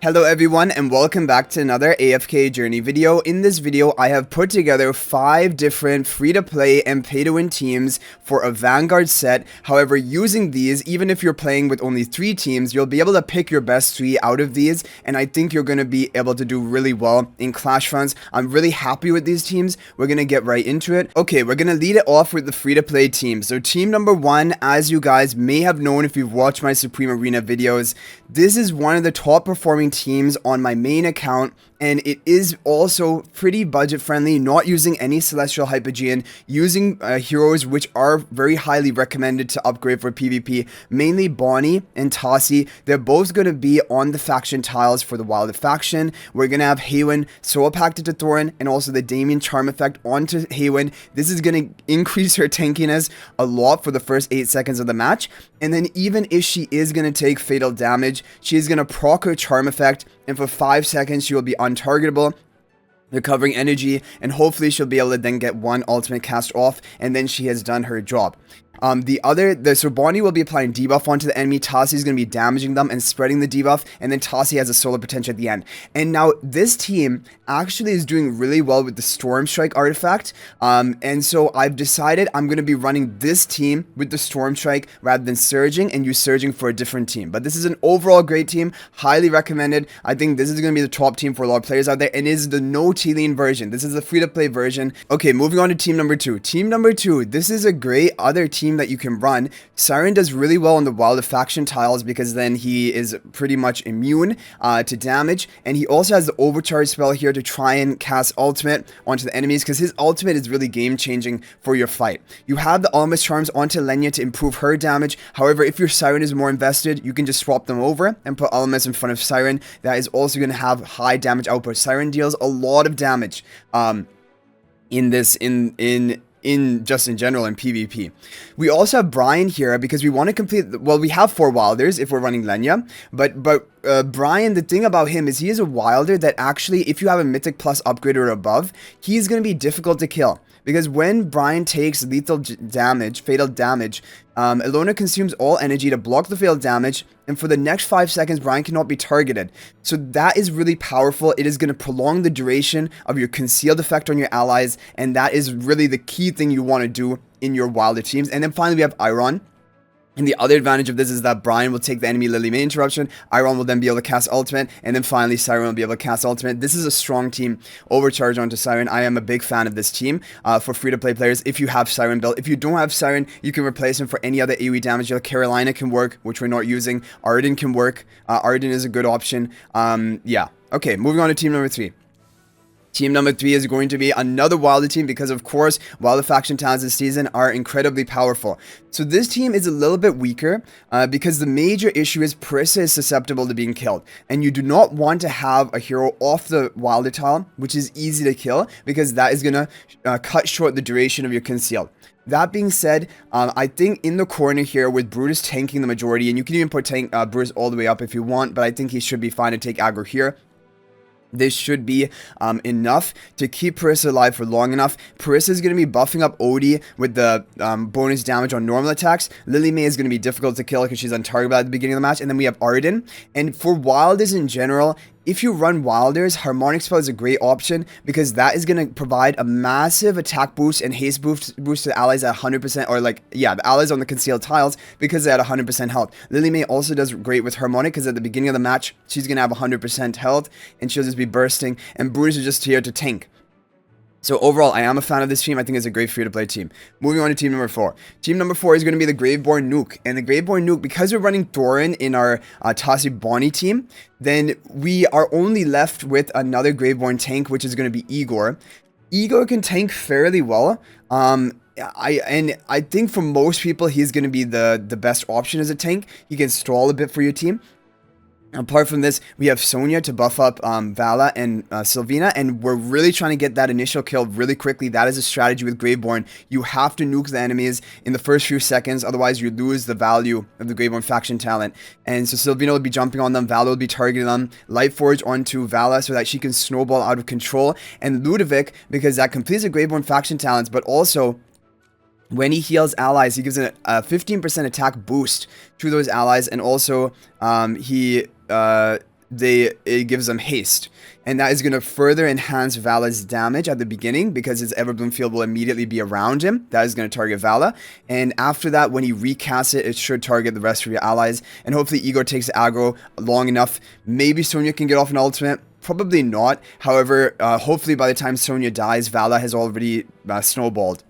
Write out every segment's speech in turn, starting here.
Hello everyone and welcome back to another AFK journey video. In this video, I have put together 5 different free-to-play and pay-to-win teams for a Vanguard set. However, using these, even if you're playing with only 3 teams, you'll be able to pick your best 3 out of these, and I think you're going to be able to do really well in Clashfronts. I'm really happy with these teams. We're going to get right into it. Okay, we're going to lead it off with the free-to-play team. So team number 1, as you guys may have known if you've watched my Supreme Arena videos, this is one of the top performing teams on my main account, and it is also pretty budget friendly, not using any Celestial Hypogean, using heroes which are very highly recommended to upgrade for PvP, mainly Bonnie and Tassi. They're both going to be on the faction tiles for the Wilder faction. We're going to have Haywin Soul Pacted to Thorin, and also the Damien Charm effect onto Haywin. This is going to increase her tankiness a lot for the first 8 seconds of the match, and then even if she is going to take fatal damage, she is going to proc her charm effect, and for 5 seconds she will be untargetable, recovering energy, and hopefully she'll be able to then get one ultimate cast off, and then she has done her job. So Bonnie will be applying debuff onto the enemy. Tassi is going to be damaging them and spreading the debuff, and then Tassi has a solar potential at the end. And now this team actually is doing really well with the Storm Strike artifact, and so I've decided I'm going to be running this team with the Storm Strike rather than Surging, and use Surging for a different team. But this is an overall great team, highly recommended. I think this is going to be the top team for a lot of players out there, and it is the no T-Lane version. This is the free-to-play version. Okay, moving on to team number 2. Team number 2, this is a great other team that you can run. Siren does really well on the Wilder faction tiles because then he is pretty much immune to damage, and he also has the overcharge spell here to try and cast ultimate onto the enemies, because his ultimate is really game changing for your fight. You have the Almas charms onto Lenya to improve her damage. However, if your Siren is more invested, you can just swap them over and put Almas in front of Siren. That is also going to have high damage output. Siren deals a lot of damage in general in PvP. We also have Brian here because we want to complete, well, we have 4 Wilders if we're running Lenya, but Brian, the thing about him is he is a Wilder that actually, if you have a Mythic Plus upgrade or above, he's going to be difficult to kill. Because when Brian takes lethal damage, fatal damage, Ilona consumes all energy to block the fatal damage, and for the next 5 seconds, Brian cannot be targeted. So that is really powerful. It is going to prolong the duration of your concealed effect on your allies, and that is really the key thing you want to do in your Wilder teams. And then finally, we have Iron. And the other advantage of this is that Brian will take the enemy Lily May interruption, Iron will then be able to cast ultimate, and then finally Siren will be able to cast ultimate. This is a strong team. Overcharge onto Siren. I am a big fan of this team for free-to-play players if you have Siren built. If you don't have Siren, you can replace him for any other AoE damage. Carolina can work, which we're not using. Arden can work. Arden is a good option. Yeah. Okay, moving on to team number 3. Team number 3 is going to be another Wilder team because, of course, Wilder faction talents this season are incredibly powerful. So this team is a little bit weaker because the major issue is Parissa is susceptible to being killed. And you do not want to have a hero off the Wilder tile, which is easy to kill, because that is going to cut short the duration of your concealed. That being said, I think in the corner here with Brutus tanking the majority, and you can even put Brutus all the way up if you want, but I think he should be fine to take aggro here. This should be enough to keep Parissa alive for long enough. Parissa is going to be buffing up Odie with the bonus damage on normal attacks. Lily May is going to be difficult to kill because she's untargetable at the beginning of the match. And then we have Arden. And for Wilders in general, if you run Wilders, Harmonic Spell is a great option because that is going to provide a massive attack boost and haste boost to the allies at 100%, or the allies on the concealed tiles because they're at 100% health. Lily May also does great with Harmonic because at the beginning of the match, she's going to have 100% health and she'll just be bursting, and Brutus is just here to tank. So overall, I am a fan of this team. I think it's a great free-to-play team. Moving on to team number 4. Team number 4 is going to be the Graveborn Nuke. And the Graveborn Nuke, because we're running Thorin in our Tassi Bonnie team, then we are only left with another Graveborn tank, which is going to be Igor. Igor can tank fairly well. I think for most people, he's going to be the best option as a tank. He can stall a bit for your team. Apart from this, we have Sonya to buff up Vala and Sylvina, and we're really trying to get that initial kill really quickly. That is a strategy with Graveborn. You have to nuke the enemies in the first few seconds, otherwise you lose the value of the Graveborn faction talent. And so Sylvina will be jumping on them, Vala will be targeting them, Lightforge onto Vala so that she can snowball out of control, and Ludovic, because that completes the Graveborn faction talents, but also when he heals allies, he gives a 15% attack boost to those allies, and also he it gives them haste, and that is going to further enhance Vala's damage at the beginning because his Everbloom field will immediately be around him. That is going to target Vala, and after that, when he recasts it, it should target the rest of your allies, and hopefully Igor takes the aggro long enough. Maybe Sonya can get off an ultimate. Probably not. However, hopefully by the time Sonya dies, Vala has already snowballed.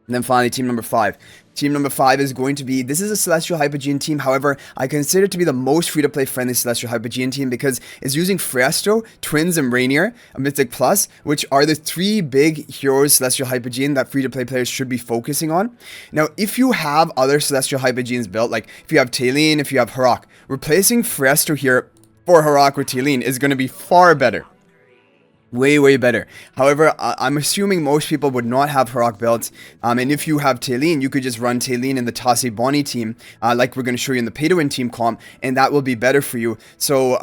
And then finally, team number 5. Team number 5 is going to be, this is a Celestial Hypogean team. However, I consider it to be the most free-to-play friendly Celestial Hypogean team because it's using Fresto, Twins, and Rainier, a Mythic Plus, which are the 3 big heroes Celestial Hypogean that free-to-play players should be focusing on. Now, if you have other Celestial Hypogeans built, like if you have Talene, if you have Harak, replacing Fresto here for Harak or Talene is going to be far better. Way better. However, I'm assuming most people would not have Harak built, and if you have Talene, you could just run Talene in the Tasi Bonnie team, like we're going to show you in the P2W team comp, and that will be better for you. So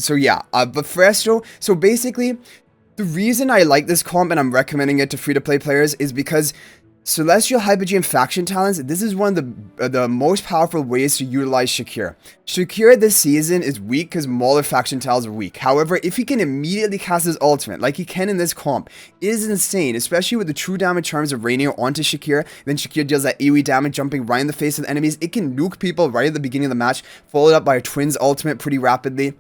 yeah, but Fresto, so basically, the reason I like this comp and I'm recommending it to free-to-play players is because Celestial Hypogean faction talents, this is one of the most powerful ways to utilize Shakir. Shakir this season is weak because Mauler faction talents are weak. However, if he can immediately cast his ultimate, like he can in this comp, it is insane, especially with the true damage charms of Rainier onto Shakir. Then Shakir deals that AoE damage, jumping right in the face of the enemies. It can nuke people right at the beginning of the match, followed up by a Twins ultimate pretty rapidly.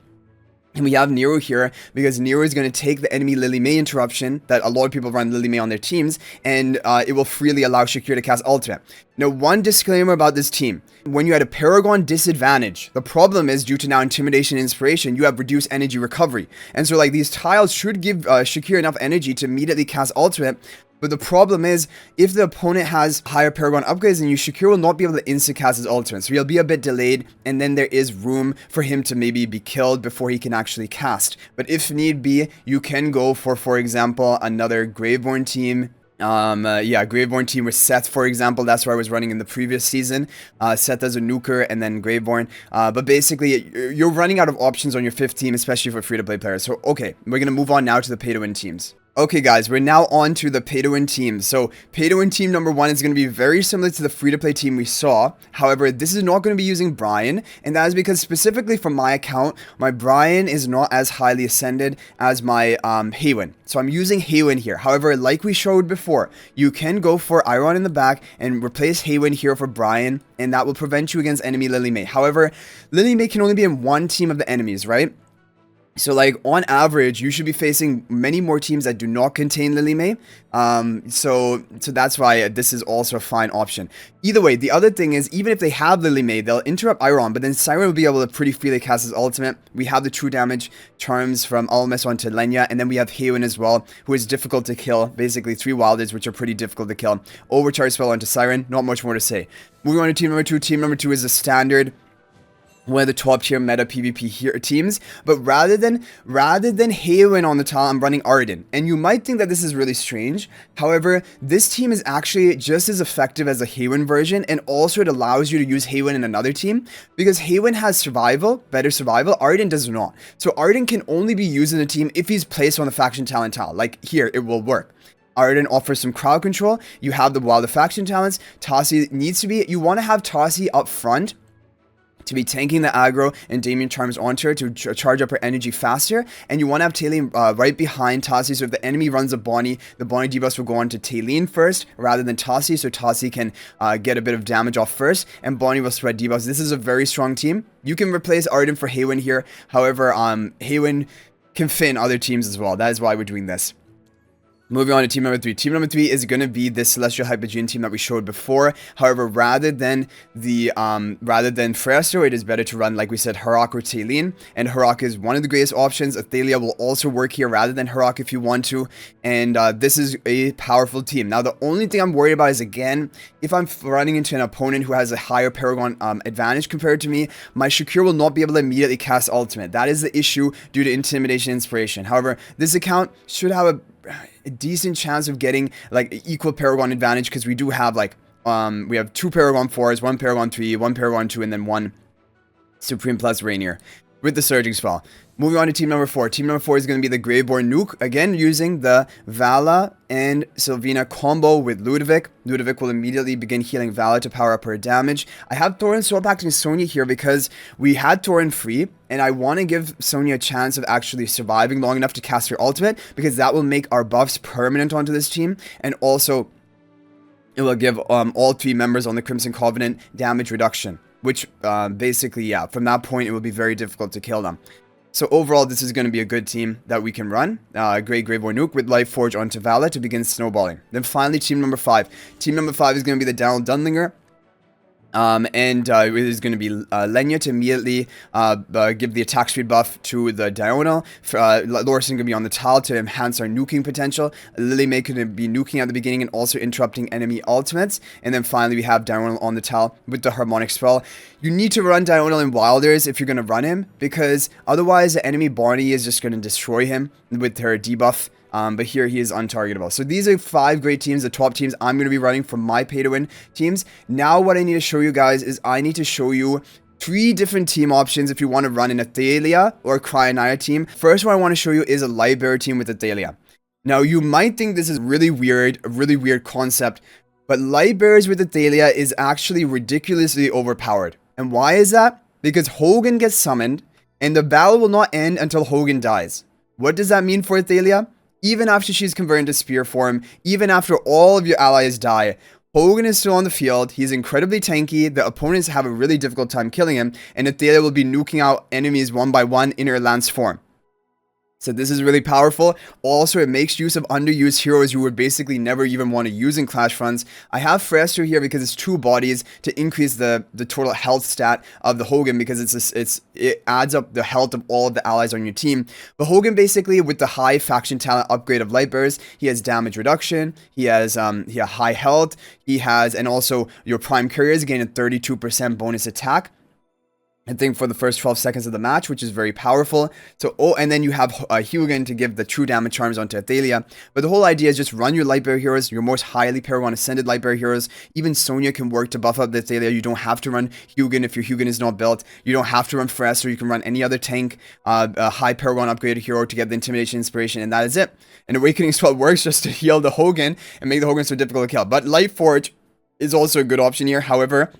And we have Nero here because Nero is going to take the enemy Lily May interruption that a lot of people run Lily May on their teams, and it will freely allow Shakir to cast ultimate. Now, one disclaimer about this team. When you had a Paragon disadvantage, the problem is due to now Intimidation and Inspiration, you have reduced energy recovery. And so like these tiles should give Shakir enough energy to immediately cast ultimate. But the problem is, if the opponent has higher Paragon upgrades than you, Shakir will not be able to insta-cast his ultimate. So he'll be a bit delayed, and then there is room for him to maybe be killed before he can actually cast. But if need be, you can go for example, another Graveborn team. Yeah, Graveborn team with Seth, for example. That's what I was running in the previous season. Seth as a nuker and then Graveborn. But basically, you're running out of options on your 5th team, especially for free-to-play players. So, okay, we're going to move on now to the pay-to-win teams. Okay guys, we're now on to the pay-to-win teams. So, pay-to-win team number 1 is going to be very similar to the free-to-play team we saw. However, this is not going to be using Brian, and that is because specifically from my account, my Brian is not as highly ascended as my Haywin. So I'm using Haywin here. However, like we showed before, you can go for Iron in the back and replace Haywin here for Brian, and that will prevent you against enemy Lily May. However, Lily May can only be in one team of the enemies, right? So like on average, you should be facing many more teams that do not contain Lily May. So that's why this is also a fine option. Either way, the other thing is, even if they have Lily May, they'll interrupt Iron, but then Siren will be able to pretty freely cast his ultimate. We have the true damage charms from Almas onto Lenya, and then we have Haywin as well, who is difficult to kill. Basically 3 Wilders, which are pretty difficult to kill. Overcharge spell onto Siren, not much more to say. Moving on to team number 2. Team number 2 is a standard, one of the top tier meta PvP teams, but rather than Haywin on the top, I'm running Arden. And you might think that this is really strange. However, this team is actually just as effective as the Haywin version, and also it allows you to use Haywin in another team, because Haywin has survival, better survival, Arden does not. So Arden can only be used in a team if he's placed on the faction talent tile. Like here, it will work. Arden offers some crowd control. You have the Wilder faction talents. Tasi needs to be, you want to have Tasi up front to be tanking the aggro and Damien Charms onto her to charge up her energy faster, and you want to have Talene right behind Tasi, so if the enemy runs a Bonnie, the Bonnie debuffs will go on to Talene first rather than Tasi, so Tasi can get a bit of damage off first, and Bonnie will spread debuffs. This is a very strong team. You can replace Arden for Haywin here. However, Haywin can fit in other teams as well. That is why we're doing this. Moving on to team number 3. Team number 3 is going to be the Celestial Hypogean team that we showed before. However, rather than Fresto, it is better to run, like we said, Harak or Talene. And Harak is one of the greatest options. Athalia will also work here rather than Harak if you want to. And this is a powerful team. Now, the only thing I'm worried about is, again, if I'm running into an opponent who has a higher Paragon advantage compared to me, my Shakir will not be able to immediately cast ultimate. That is the issue due to Intimidation and Inspiration. However, this account should have a decent chance of getting like equal Paragon advantage, because we do have like we have 2 Paragon 4s, 1 Paragon 3, 1 Paragon 2, and then 1 Supreme plus Rainier. with the surging spell. Moving on to team number 4. Team number 4 is going to be the Graveborn Nuke, again using the Vala and Sylvina combo with Ludovic. Ludovic will immediately begin healing Vala to power up her damage. I have Thorin swap acting Sonya here because we had Thorin free, and I want to give Sonya a chance of actually surviving long enough to cast her ultimate, because that will make our buffs permanent onto this team, and also it will give all 3 members on the Crimson Covenant damage reduction, which basically, yeah, from that point it will be very difficult to kill them. So overall, this is going to be a good team that we can run. Great Graveborn Nuke with Life Forge onto Vala to begin snowballing. Then finally, team number 5. Team number 5 is going to be the Donald Dunlinger. It is going to be Lenya to immediately give the attack speed buff to the Diurnal. Lorison going to be on the tile to enhance our nuking potential. Lily May going to be nuking at the beginning and also interrupting enemy ultimates. And then finally we have Diurnal on the tile with the Harmonic Spell. You need to run Diurnal in Wilders if you're going to run him, because otherwise the enemy Barney is just going to destroy him with her debuff. But here he is untargetable. So these are 5 great teams, the top teams I'm going to be running from my pay-to-win teams. Now what I need to show you guys is I need to show you 3 different team options if you want to run an Athalia or Cryonaia team. First one I want to show you is a Lightbearer team with Athalia. Now you might think this is really weird, a really weird concept, but Lightbearers with Athalia is actually ridiculously overpowered. And why is that? Because Hogan gets summoned and the battle will not end until Hogan dies. What does that mean for Athalia? Even after she's converted to spear form, even after all of your allies die, Hogan is still on the field. He's incredibly tanky. The opponents have a really difficult time killing him, and Athalia will be nuking out enemies one by one in her lance form. So this is really powerful. Also, it makes use of underused heroes you would basically never even want to use in Clashfronts. I have Frester here because it's 2 bodies to increase the total health stat of the Hogan, because it adds up the health of all of the allies on your team. But Hogan basically, with the high faction talent upgrade of Lightbearers, he has damage reduction, he has high health, he has, and also your prime couriers gain a 32% bonus attack, I think, for the first 12 seconds of the match, which is very powerful. So, and then you have Hugan to give the true damage charms onto Athalia. But the whole idea is just run your Lightbearer heroes, your most highly Paragon Ascended Lightbearer heroes. Even Sonya can work to buff up the Athalia. You don't have to run Hugan if your Hugan is not built. You don't have to run Frester. You can run any other tank, a high Paragon upgraded hero to get the Intimidation Inspiration, and that is it. And Awakening Spell works just to heal the Hogan and make the Hogan so difficult to kill. But Light Forge is also a good option here. However,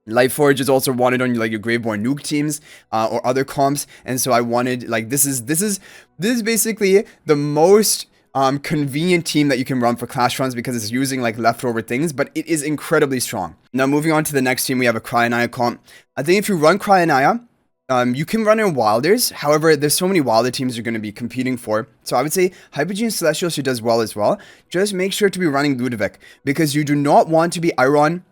Light Forge is also wanted on like your Graveborn Nuke teams or other comps, and so I wanted, like, this is basically the most convenient team that you can run for Clashfronts, because it's using like leftover things, but it is incredibly strong. Now moving on to the next team, we have a Cryonaia comp. I think if you run Cryonaia, you can run in Wilders. However, there's so many Wilder teams you're going to be competing for. So I would say Hypogean Celestial, she does well as well. Just make sure to be running Ludovic, because you do not want to be Iron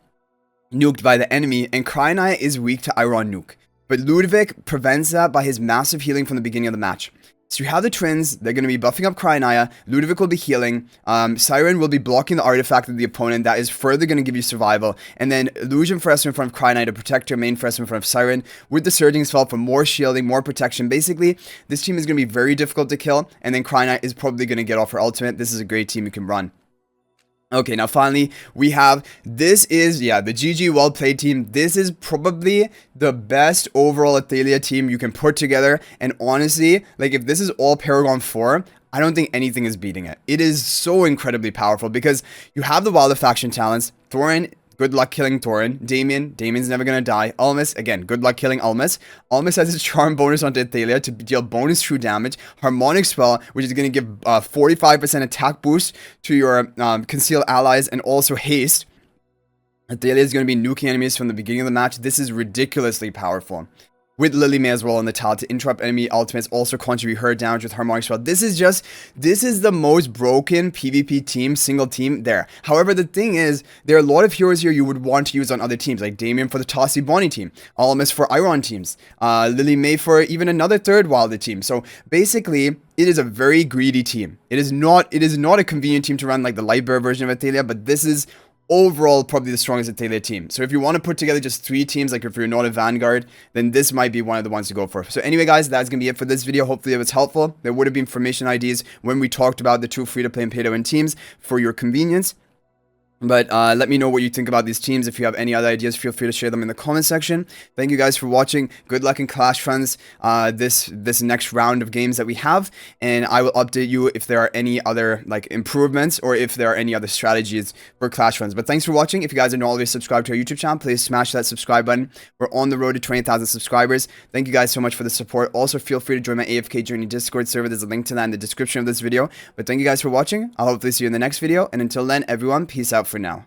nuked by the enemy, and Cryonaia is weak to Iron nuke. But Ludovic prevents that by his massive healing from the beginning of the match. So you have the twins, they're going to be buffing up Cryonaia, Ludovic will be healing, Siren will be blocking the artifact of the opponent, that is further going to give you survival, and then Illusion Frester in front of Cryonaia to protect her main Frester in front of Siren, with the Surging Spell for more shielding, more protection. Basically, this team is going to be very difficult to kill, and then Cryonaia is probably going to get off her ultimate. This is a great team you can run. Okay, now finally, we have, this is, yeah, the GG well played team. This is probably the best overall Athalia team you can put together. And honestly, like, if this is all Paragon 4, I don't think anything is beating it. It is so incredibly powerful because you have the Wilder faction talents. Thorin, good luck killing Thorin. Damien's never gonna die. Almas, again, good luck killing Almas. Almas has his charm bonus onto Athalia to deal bonus true damage. Harmonic Spell, which is gonna give 45% attack boost to your concealed allies, and also haste. Athalia is gonna be nuking enemies from the beginning of the match. This is ridiculously powerful. With Lily May as well on the tile to interrupt enemy ultimates, also contribute her damage with Harmonic Spell. This is the most broken PvP team, single team there. However, the thing is, there are a lot of heroes here you would want to use on other teams, like Damien for the Tossie Bonnie team, Almas for Iron teams, Lily May for even another third Wilder team. So basically, it is a very greedy team. It is not a convenient team to run like the Lightbearer version of Athalia, but this is overall probably the strongest Athalia team. So if you want to put together just 3 teams, like if you're not a Vanguard, then this might be one of the ones to go for. So anyway guys, that's going to be it for this video. Hopefully it was helpful. There would have been formation IDs when we talked about the 2 free-to-play and pay-to-win teams for your convenience. But let me know what you think about these teams. If you have any other ideas, feel free to share them in the comment section. Thank you guys for watching. Good luck in Clashfronts this next round of games that we have, and I will update you if there are any other like improvements or if there are any other strategies for Clashfronts. But thanks for watching. If you guys are not already subscribed to our YouTube channel, please smash that subscribe button. We're on the road to 20,000 subscribers. Thank you guys so much for the support. Also, feel free to join my AFK Journey Discord server. There's a link to that in the description of this video. But thank you guys for watching. I'll hopefully see you in the next video. And until then, everyone, peace out for now.